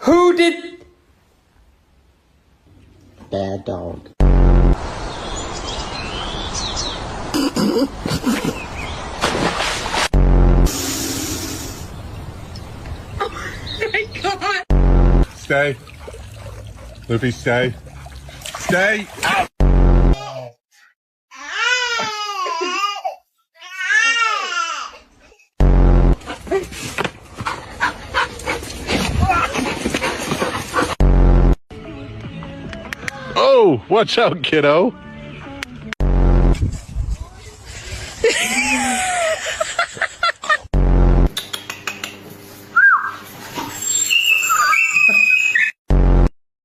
Who did... Bad dog. Stay. Luffy, stay. Stay! Out! Oh, watch out, kiddo.